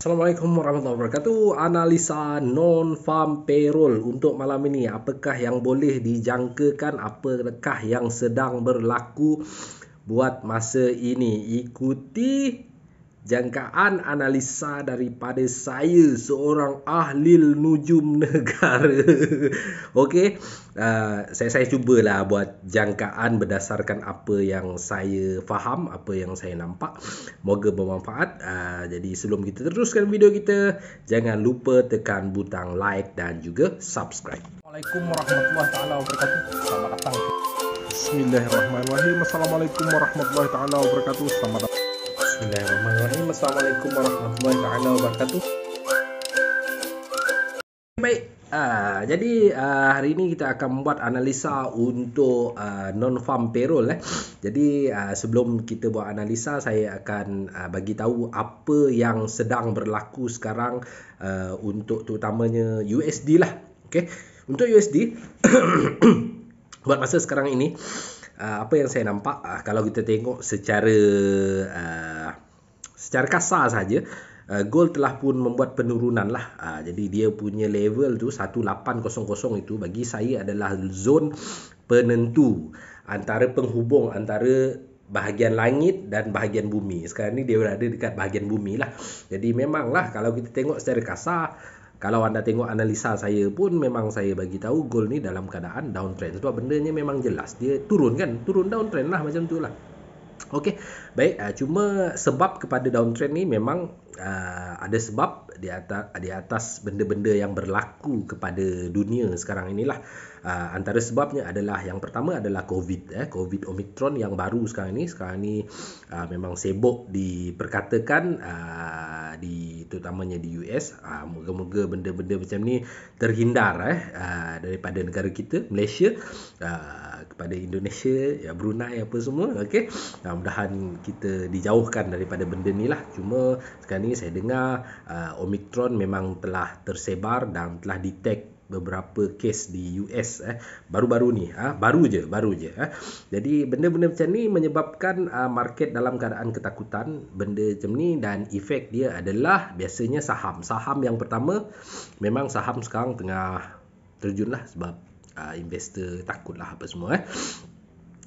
Assalamualaikum warahmatullahi wabarakatuh. Analisa non-farm payroll untuk malam ini. Apakah yang boleh dijangkakan? Apakah yang sedang berlaku buat masa ini? Ikuti jangkaan analisa daripada saya, seorang ahli nujum negara. Okey, saya cubalah buat jangkaan berdasarkan apa yang saya faham, apa yang saya nampak. Moga bermanfaat. Jadi sebelum kita teruskan video kita, jangan lupa tekan butang like dan juga subscribe. Assalamualaikum warahmatullahi taala wabarakatuh. Selamat datang. Bismillahirrahmanirrahim. Assalamualaikum warahmatullahi taala wabarakatuh. Selamat datang. Bismillahirrahmanirrahim. Assalamualaikum warahmatullahi taala wabarakatuh. Baik, jadi hari ini kita akan membuat analisa untuk non-farm payroll. Jadi sebelum kita buat analisa, saya akan bagi tahu apa yang sedang berlaku sekarang untuk terutamanya USD lah. Okay? Untuk USD, buat masa sekarang ini, apa yang saya nampak, kalau kita tengok secara kasar saja, gold telah pun membuat penurunan lah. Jadi dia punya level tu 1800 itu bagi saya adalah zon penentu antara penghubung antara bahagian langit dan bahagian bumi. Sekarang ni dia berada dekat bahagian bumi lah. Jadi memanglah kalau kita tengok secara kasar, kalau anda tengok analisa saya pun memang saya bagi tahu gold ni dalam keadaan downtrend. Sebab bendanya memang jelas dia turun kan, turun downtrend lah macam tu lah. Okey, baik. Cuma sebab kepada downtrend ni memang ada sebab di atas benda-benda yang berlaku kepada dunia sekarang inilah. Antara sebabnya adalah, yang pertama adalah COVID Omicron yang baru sekarang ni memang sibuk diperkatakan terutamanya di US. Moga-moga benda-benda macam ni terhindar daripada negara kita Malaysia, kepada Indonesia, Brunei apa semua. Okey, mudah-mudahan kita dijauhkan daripada benda ni lah. Cuma sekarang ni saya dengar Omicron memang telah tersebar dan telah detect beberapa kes di US baru-baru ni, baru je. Jadi benda-benda macam ni menyebabkan market dalam keadaan ketakutan benda macam ni, dan efek dia adalah biasanya saham yang pertama. Memang saham sekarang tengah terjun lah sebab investor takut lah apa semua.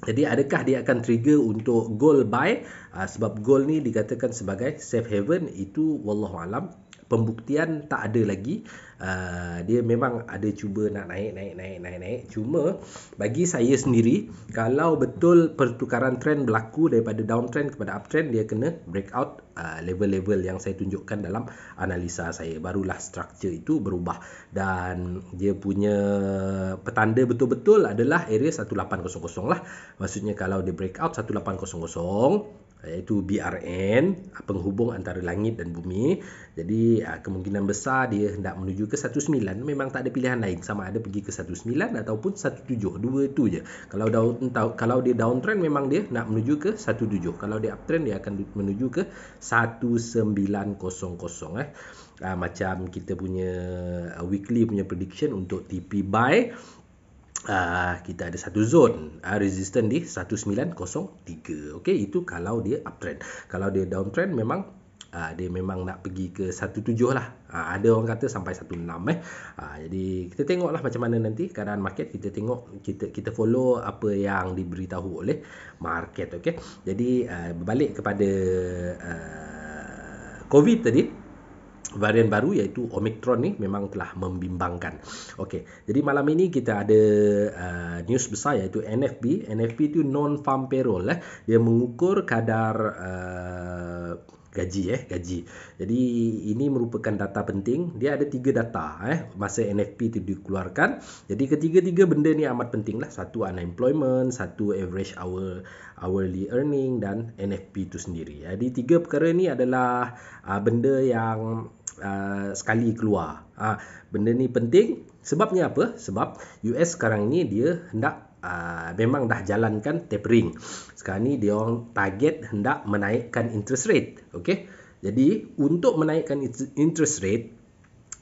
Jadi adakah dia akan trigger untuk gold buy? Sebab gold ni dikatakan sebagai safe haven, itu wallahualam. Pembuktian tak ada lagi. Dia memang ada cuba nak naik. Cuma bagi saya sendiri, kalau betul pertukaran trend berlaku daripada downtrend kepada uptrend, dia kena breakout level-level yang saya tunjukkan dalam analisa saya. Barulah structure itu berubah, dan dia punya petanda betul-betul adalah area 1800 lah. Maksudnya kalau dia breakout 1800, iaitu BRN, penghubung antara langit dan bumi. Jadi kemungkinan besar dia hendak menuju ke 19. Memang tak ada pilihan lain, sama ada pergi ke 19 ataupun 17. Dua tu je. Kalau dia downtrend memang dia nak menuju ke 17. Kalau dia uptrend dia akan menuju ke 1900. Macam kita punya weekly punya prediction untuk TP buy, kita ada satu zone resistance di 1903. Okey, itu kalau dia uptrend. Kalau dia downtrend memang dia memang nak pergi ke 17 lah. Ada orang kata sampai 16. Jadi kita tengoklah macam mana nanti keadaan market. Kita tengok, kita follow apa yang diberitahu oleh market. Okey, jadi berbalik kepada COVID tadi, varian baru iaitu Omicron ni memang telah membimbangkan. Okey, jadi malam ini kita ada news besar iaitu NFP. NFP itu non-farm payroll. Dia mengukur kadar gaji. Jadi ini merupakan data penting. Dia ada 3 data masa NFP itu dikeluarkan. Jadi ketiga-tiga benda ni amat penting lah. Satu unemployment, satu average hourly earning, dan NFP itu sendiri. Jadi 3 perkara ni adalah benda yang sekali keluar. Benda ni penting. Sebabnya apa? Sebab US sekarang ni dia hendak memang dah jalankan tapering. Sekarang ni dia orang target hendak menaikkan interest rate. Okey, jadi untuk menaikkan interest rate,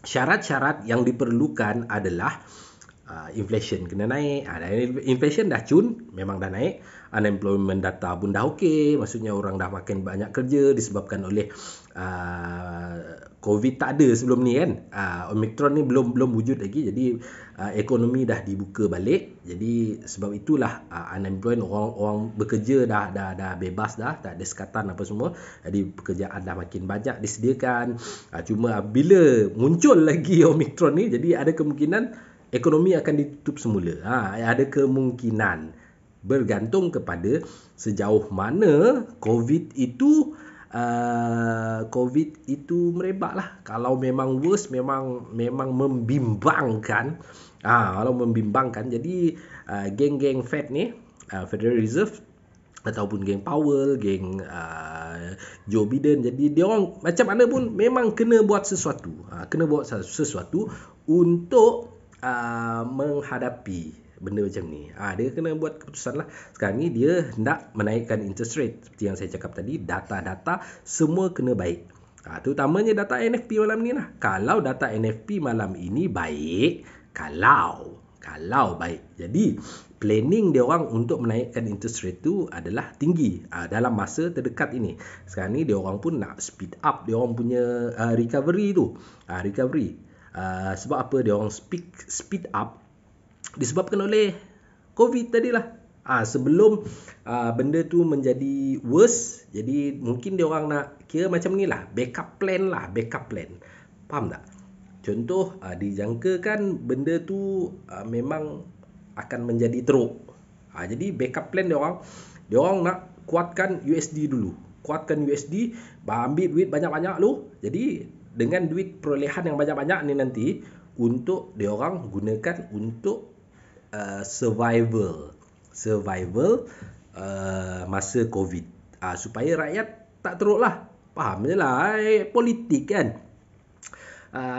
syarat-syarat yang diperlukan adalah inflation kena naik. Inflation dah cun, memang dah naik. Unemployment data pun dah okey, maksudnya orang dah makin banyak kerja disebabkan oleh COVID tak ada sebelum ni kan. Omicron ni belum wujud lagi. Jadi ekonomi dah dibuka balik. Jadi sebab itulah unemployed, orang bekerja dah bebas dah, tak ada sekatan apa semua. Jadi pekerjaan dah makin banyak disediakan. Cuma bila muncul lagi Omicron ni, jadi ada kemungkinan ekonomi akan ditutup semula. Ada kemungkinan, bergantung kepada sejauh mana COVID itu merebak lah. Kalau memang worst, memang membimbangkan. Kalau membimbangkan, jadi geng-geng Fed ni, Federal Reserve ataupun geng Powell, geng Joe Biden, jadi dia orang macam mana pun memang kena buat sesuatu. Kena buat sesuatu untuk menghadapi benda macam ni. Dia kena buat keputusan lah. Sekarang ni dia hendak menaikkan interest rate. Seperti yang saya cakap tadi, data-data semua kena baik. Terutamanya data NFP malam ni lah. Kalau data NFP malam ini baik, kalau baik, jadi planning dia orang untuk menaikkan interest rate tu adalah tinggi dalam masa terdekat ini. Sekarang ni dia orang pun nak speed up dia orang punya recovery tu. Sebab apa dia orang speed up? Disebabkan oleh COVID tadilah. Sebelum benda tu menjadi worse, jadi mungkin dia orang nak kira macam ni lah, backup plan. Faham tak? Contoh, dijangkakan benda tu memang akan menjadi teruk. Jadi backup plan dia orang nak kuatkan USD dulu. Kuatkan USD, ambil duit banyak-banyak lu. Jadi dengan duit perolehan yang banyak-banyak ni nanti, untuk dia orang gunakan untuk survival masa COVID, supaya rakyat tak teruk lah. Faham je lah, politik kan.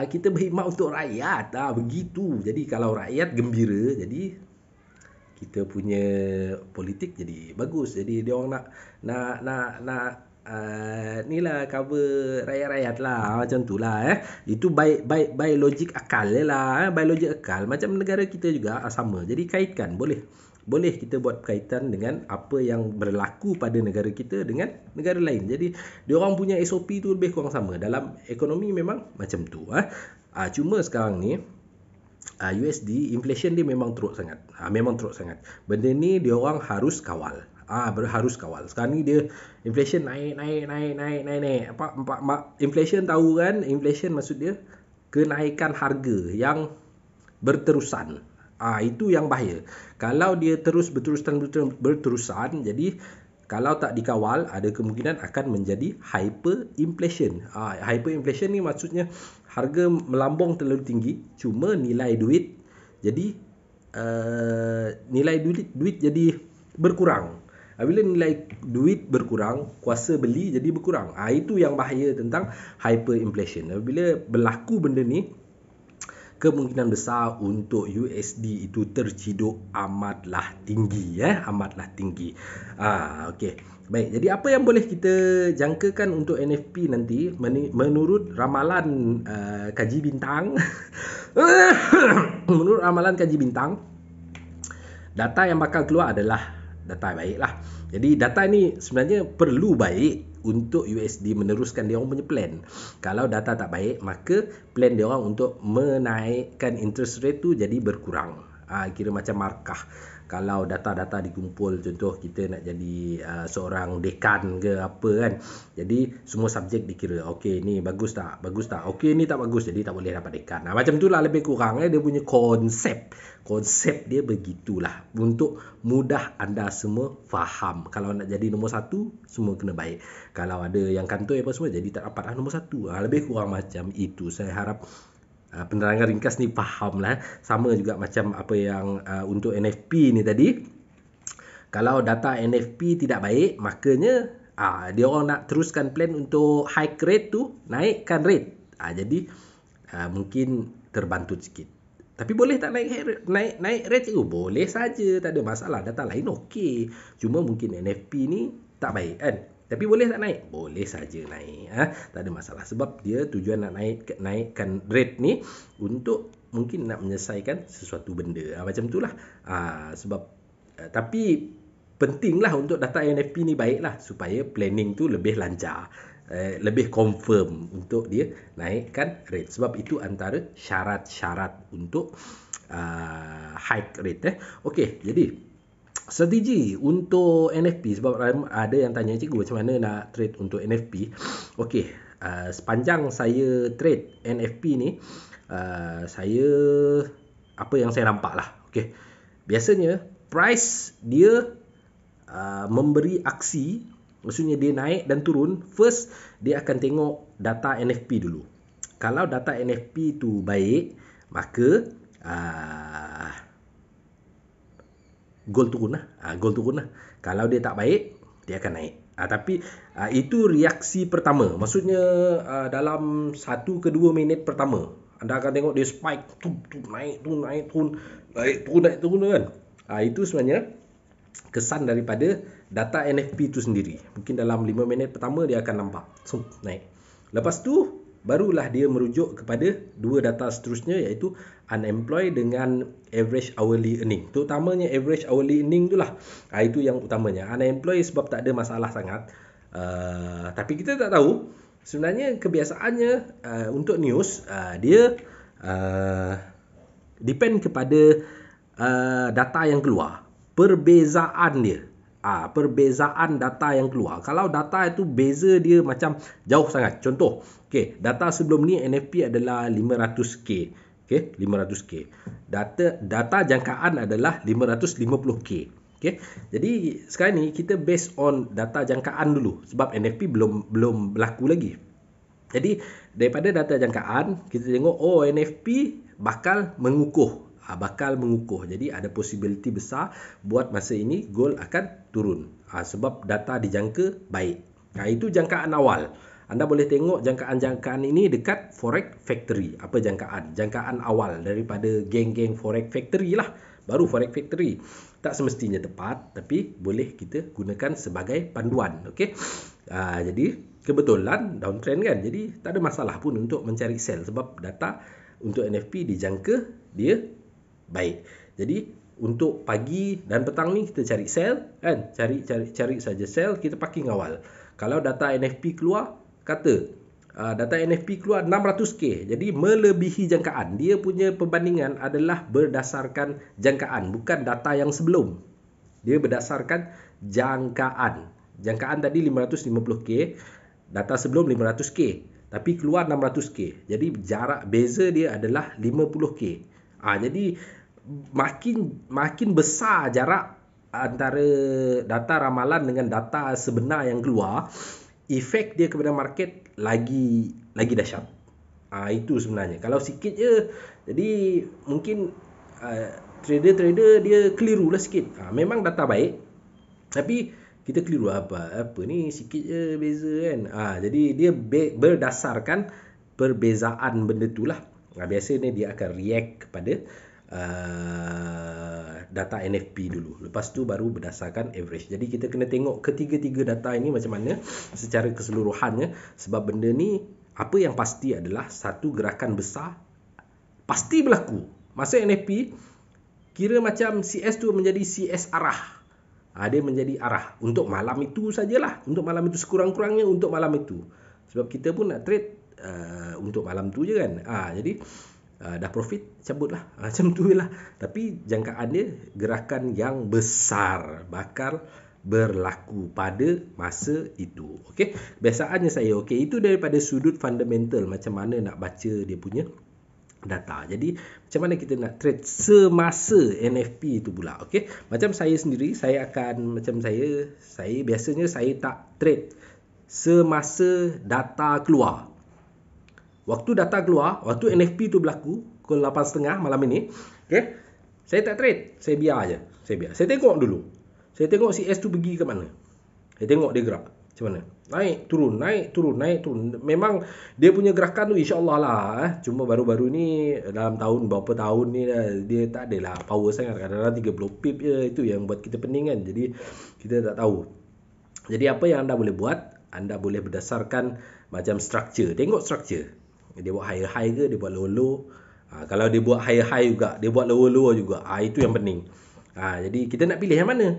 Kita berkhidmat untuk rakyat, begitu. Jadi kalau rakyat gembira, jadi kita punya politik jadi bagus. Jadi dia orang nak ni lah cover rakyat-rakyat lah, macam tu lah. Itu by logik akal lah, by logik akal. Macam negara kita juga sama. Jadi kaitkan, boleh kita buat kaitan dengan apa yang berlaku pada negara kita dengan negara lain. Jadi dia orang punya SOP tu lebih kurang sama. Dalam ekonomi memang macam tu. Cuma sekarang ni USD inflation dia memang teruk sangat. Benda ni dia orang harus kawal. Harus kawal. Sekarang ni dia inflation naik. Inflation tahu kan? Inflation maksud dia kenaikan harga yang berterusan. Itu yang bahaya. Kalau dia berterusan, jadi kalau tak dikawal, ada kemungkinan akan menjadi hyperinflation. Hyperinflation ni maksudnya harga melambung terlalu tinggi, cuma nilai duit jadi jadi berkurang. Bila nilai duit berkurang, kuasa beli jadi berkurang. Itu yang bahaya tentang hyperinflation. Bila berlaku benda ni, kemungkinan besar untuk USD itu terciduk amatlah tinggi. Okey. Baik, jadi apa yang boleh kita jangkakan untuk NFP nanti menurut ramalan kaji bintang? Menurut ramalan kaji bintang, data yang bakal keluar adalah data baik lah. Jadi data ni sebenarnya perlu baik untuk USD meneruskan dia orang punya plan. Kalau data tak baik, maka plan dia orang untuk menaikkan interest rate tu jadi berkurang. Kira macam markah. Kalau data-data dikumpul, contoh kita nak jadi seorang dekan ke apa kan, jadi semua subjek dikira. Okey, ni bagus tak? Okey, ni tak bagus, jadi tak boleh dapat dekan. Macam tu lah lebih kurang dia punya konsep dia begitulah, untuk mudah anda semua faham. Kalau nak jadi nombor 1, semua kena baik. Kalau ada yang kantoi apa semua, jadi tak dapat nombor 1. Lebih kurang macam itu. Saya harap penerangan ringkas ni faham lah. Sama juga macam apa yang untuk NFP ni tadi. Kalau data NFP tidak baik, makanya dia orang nak teruskan plan untuk hike rate tu, naikkan rate. Jadi mungkin terbantu sikit. Tapi boleh tak naik rate tu? Boleh saja, tak ada masalah. Data lain okey. Cuma mungkin NFP ni tak baik kan. Tapi boleh tak naik? Boleh saja naik. Tak ada masalah. Sebab dia tujuan nak naikkan rate ni untuk mungkin nak menyelesaikan sesuatu benda. Macam itulah. Tapi pentinglah untuk data NFP ni baiklah, supaya planning tu lebih lancar. lebih confirm untuk dia naikkan rate. Sebab itu antara syarat-syarat untuk hike rate. Okey, jadi strategi untuk NFP, sebab ada yang tanya, cikgu macam mana nak trade untuk NFP. Okey, sepanjang saya trade NFP ni, saya apa yang saya nampak lah. Okey, biasanya price dia memberi aksi, maksudnya dia naik dan turun. First, dia akan tengok data NFP dulu. Kalau data NFP tu baik, maka gold turun lah. Gold turun lah. Kalau dia tak baik, dia akan naik. Tapi itu reaksi pertama. Maksudnya dalam 1 ke 2 minit pertama, anda akan tengok dia spike, naik turun kan. Itu sebenarnya kesan daripada data NFP itu sendiri. Mungkin dalam 5 minit pertama dia akan nampak naik. Lepas tu barulah dia merujuk kepada dua data seterusnya, iaitu unemployed dengan average hourly earning. Terutamanya average hourly earning itulah. Itu yang utamanya. Unemployed sebab tak ada masalah sangat. Tapi kita tak tahu sebenarnya kebiasaannya untuk news, dia depend kepada data yang keluar. Perbezaan dia, perbezaan data yang keluar. Kalau data itu beza dia macam jauh sangat. Contoh, okey, data sebelum ni NFP adalah 500k. Okey, 500k. Data jangkaan adalah 550k. Okey. Jadi sekarang ni kita based on data jangkaan dulu, sebab NFP belum berlaku lagi. Jadi daripada data jangkaan kita tengok, NFP bakal mengukuh. Jadi ada possibility besar buat masa ini gold akan turun. Sebab data dijangka baik. Itu jangkaan awal. Anda boleh tengok jangkaan-jangkaan ini dekat Forex Factory. Apa jangkaan? Jangkaan awal daripada geng-geng Forex Factory lah. Baru Forex Factory. Tak semestinya tepat, tapi boleh kita gunakan sebagai panduan. Okey. Jadi kebetulan downtrend kan. Jadi tak ada masalah pun untuk mencari sell, sebab data untuk NFP dijangka dia baik. Jadi untuk pagi dan petang ni kita cari sell kan, cari saja sell, kita parking awal. Kalau data NFP keluar, kata data NFP keluar 600k, jadi melebihi jangkaan. Dia punya perbandingan adalah berdasarkan jangkaan, bukan data yang sebelum. Dia berdasarkan jangkaan. Jangkaan tadi 550k, data sebelum 500k, tapi keluar 600k. Jadi jarak beza dia adalah 50k. Jadi makin besar jarak antara data ramalan dengan data sebenar yang keluar, efek dia kepada market lagi dahsyat. Itu sebenarnya. Kalau sikit je, jadi mungkin trader-trader dia keliru lah sikit. Memang data baik, tapi kita keliru apa ni, sikit je beza kan. Jadi dia berdasarkan perbezaan benda tu lah. Biasanya dia akan react kepada data NFP dulu. Lepas tu baru berdasarkan average. Jadi kita kena tengok ketiga-tiga data ini macam mana secara keseluruhannya. Sebab benda ni, apa yang pasti adalah satu gerakan besar pasti berlaku. Masa NFP, kira macam CS tu menjadi CS arah. Dia menjadi arah. Untuk malam itu sajalah. Untuk malam itu, sekurang-kurangnya untuk malam itu. Sebab kita pun nak trade untuk malam tu je kan. Jadi dah profit, cabut lah. Macam tu lah. Tapi jangkaan dia, gerakan yang besar bakal berlaku pada masa itu. Okey, biasaannya saya. Okey, itu daripada sudut fundamental, macam mana nak baca dia punya data. Jadi macam mana kita nak trade semasa NFP itu pula. Okey, macam saya sendiri, saya akan macam saya biasanya saya tak trade semasa data keluar. Waktu data keluar, waktu NFP tu berlaku pukul 8.30 malam ini, okey, saya tak trade, saya biar aje. Saya tengok dulu. Saya tengok CS tu pergi ke mana. Saya tengok dia gerak macam mana. Naik, turun, naik, turun, naik, turun. Memang dia punya gerakan tu insya-Allah lah. Cuma baru-baru ni, dalam berapa tahun ni dia tak adalah power sangat. Kadang-kadang 30 pip je, itu yang buat kita pening kan. Jadi kita tak tahu. Jadi apa yang anda boleh buat? Anda boleh berdasarkan macam structure. Tengok structure. Dia buat high-high ke, dia buat low-low. Kalau dia buat high-high juga, dia buat low-low juga. Itu yang penting. Jadi kita nak pilih yang mana.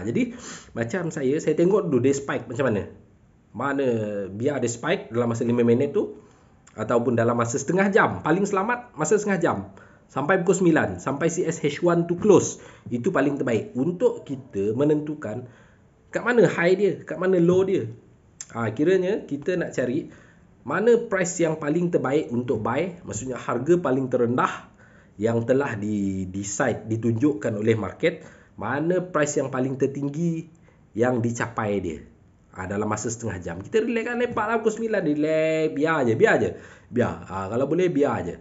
Jadi macam saya tengok dulu dia spike macam mana. Mana biar dia spike dalam masa 5 minit tu, ataupun dalam masa setengah jam. Paling selamat masa setengah jam. Sampai pukul 9. Sampai CSH1 tu close. Itu paling terbaik. Untuk kita menentukan kat mana high dia, kat mana low dia. Kiranya kita nak cari mana price yang paling terbaik untuk buy. Maksudnya harga paling terendah yang telah ditunjukkan oleh market. Mana price yang paling tertinggi yang dicapai dia dalam masa setengah jam. Kita relax kan, lepak lah pukul 9. Relax, biar je. Kalau boleh biar je.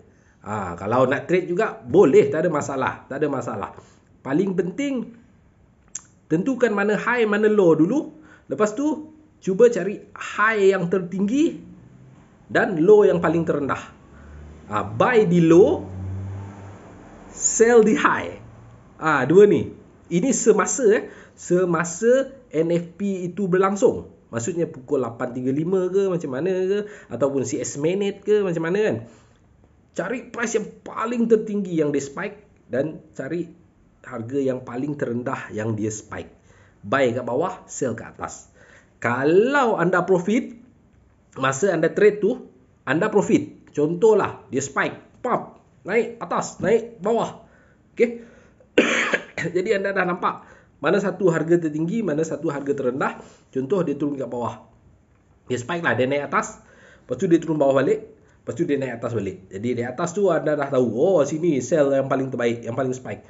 Kalau nak trade juga boleh, tak ada masalah. Paling penting tentukan mana high mana low dulu. Lepas tu cuba cari high yang tertinggi dan low yang paling terendah. Buy di low, sell di high. Dua ni. Ini semasa NFP itu berlangsung. Maksudnya pukul 8.35 ke macam mana ke, ataupun CS minute ke macam mana kan. Cari price yang paling tertinggi yang dia spike dan cari harga yang paling terendah yang dia spike. Buy kat bawah, sell kat atas. Kalau anda profit, masa anda trade tu, anda profit. Contohlah, dia spike, pop, naik atas, naik bawah. Okay. Jadi anda dah nampak mana satu harga tertinggi, mana satu harga terendah. Contoh dia turun kat bawah. Dia spike lah, dia naik atas. Lepas tu dia turun bawah balik. Lepas tu dia naik atas balik. Jadi di atas tu anda dah tahu, sini sell yang paling terbaik, yang paling spike.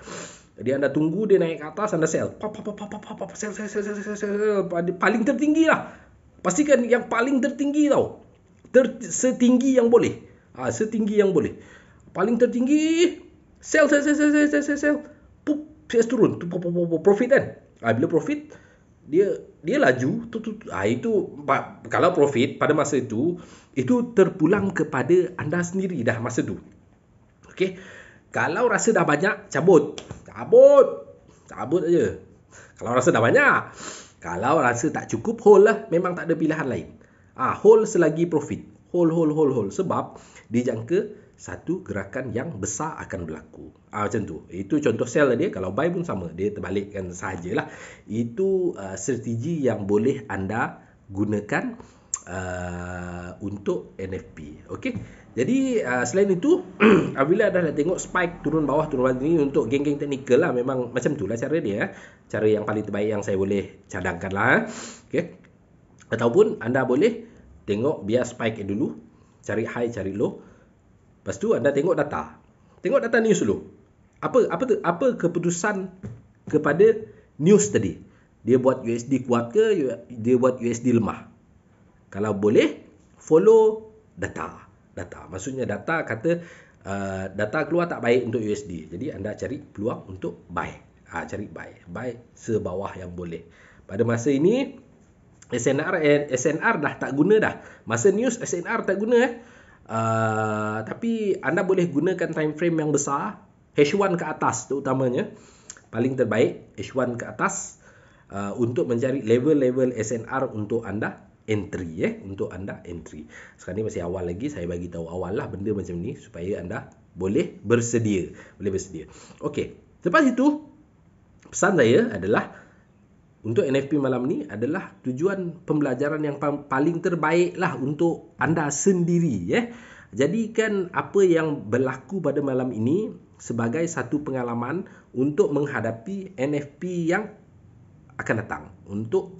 Jadi anda tunggu dia naik ke atas, anda sell. Sell. Paling tertinggi lah. Pastikan yang paling tertinggi tau. Setinggi yang boleh. Setinggi yang boleh. Paling tertinggi, sell. CS turun, profit kan. Bila profit, dia laju. Itu kalau profit pada masa itu terpulang kepada anda sendiri dah masa tu. Okey. Kalau rasa dah banyak, cabut aja. Kalau rasa dah banyak. Kalau rasa tak cukup, hold lah. Memang tak ada pilihan lain. Hold selagi profit. Hold. Sebab dijangka satu gerakan yang besar akan berlaku. Macam tu. Itu contoh sell dia. Kalau buy pun sama. Dia terbalikkan sahajalah. Itu strategi yang boleh anda gunakan untuk NFP. Okey. Jadi selain itu, apabila anda dah tengok spike turun bawah ni untuk geng-geng teknikal lah, memang macam tu lah cara dia. Cara yang paling terbaik yang saya boleh cadangkan lah. Okey. Ataupun anda boleh tengok biar spike dulu, cari high, cari low. Lepas tu anda tengok data. Tengok data news dulu. Apa keputusan kepada news tadi? Dia buat USD kuat ke dia buat USD lemah? Kalau boleh, follow data. Maksudnya data kata data keluar tak baik untuk USD. Jadi anda cari peluang untuk buy. Cari buy. Buy sebawah yang boleh. Pada masa ini SNR dah tak guna dah. Masa news SNR tak guna tapi anda boleh gunakan time frame yang besar, H1 ke atas terutamanya. Paling terbaik H1 ke atas untuk mencari level-level SNR untuk anda entry. Untuk anda entry. Sekarang ni masih awal lagi, saya bagi tahu awal lah benda macam ni supaya anda boleh bersedia. Okey. Lepas itu pesan saya adalah untuk NFP malam ni adalah tujuan pembelajaran yang paling terbaik lah untuk anda sendiri. Jadikan apa yang berlaku pada malam ini sebagai satu pengalaman untuk menghadapi NFP yang akan datang. Untuk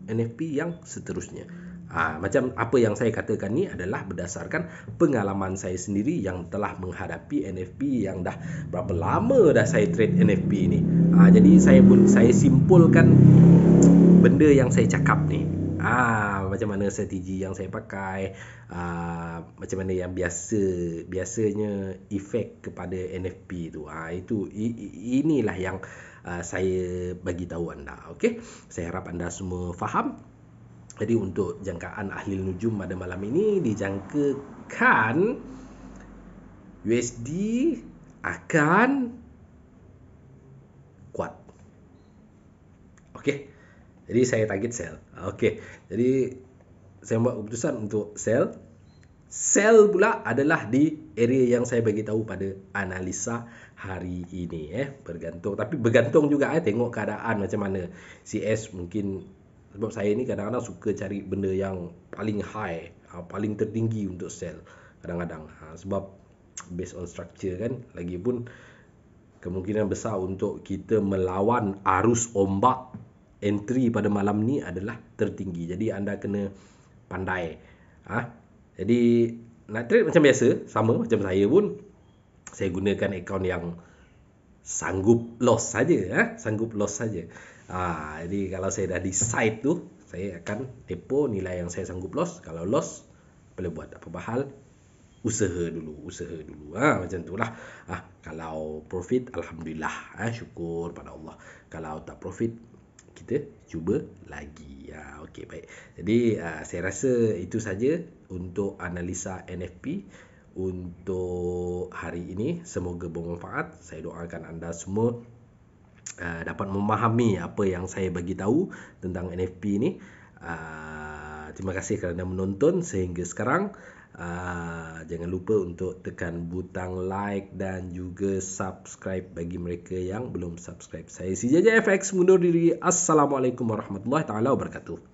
NFP yang seterusnya. Macam apa yang saya katakan ni adalah berdasarkan pengalaman saya sendiri yang telah menghadapi NFP yang dah berapa lama dah saya trade NFP ni. Jadi saya simpulkan benda yang saya cakap ni. Macam mana strategi yang saya pakai, macam mana yang biasanya efek kepada NFP tu. Inilah yang saya bagi tahu anda. Okey, saya harap anda semua faham. Jadi untuk jangkaan ahli nujum pada malam ini dijangkakan USD akan kuat. Okey. Jadi saya target sell. Okey. Jadi saya buat keputusan untuk sell. Sell pula adalah di area yang saya bagi tahu pada analisa hari ini. Bergantung. Tapi bergantung juga tengok keadaan macam mana. CS mungkin Sebab saya ni kadang-kadang suka cari benda yang paling high, paling tertinggi untuk sell kadang-kadang. Sebab based on structure kan, lagipun kemungkinan besar untuk kita melawan arus ombak entry pada malam ni adalah tertinggi. Jadi anda kena pandai. Jadi nak trade macam biasa, sama macam saya pun, saya gunakan akaun yang sanggup loss saja, sanggup loss saja. Jadi kalau saya dah decide tu, saya akan depo nilai yang saya sanggup loss. Kalau loss, boleh buat apa hal, usaha dulu. Macam itulah. Kalau profit, alhamdulillah, syukur pada Allah. Kalau tak profit, kita cuba lagi. Okey, baik. Jadi saya rasa itu saja untuk analisa NFP untuk hari ini. Semoga bermanfaat. Saya doakan anda semua dapat memahami apa yang saya bagi tahu tentang NFP ni. Terima kasih kerana menonton sehingga sekarang. Jangan lupa untuk tekan butang like dan juga subscribe bagi mereka yang belum subscribe. Saya si JJ FX mundur diri. Assalamualaikum warahmatullahi taala wabarakatuh.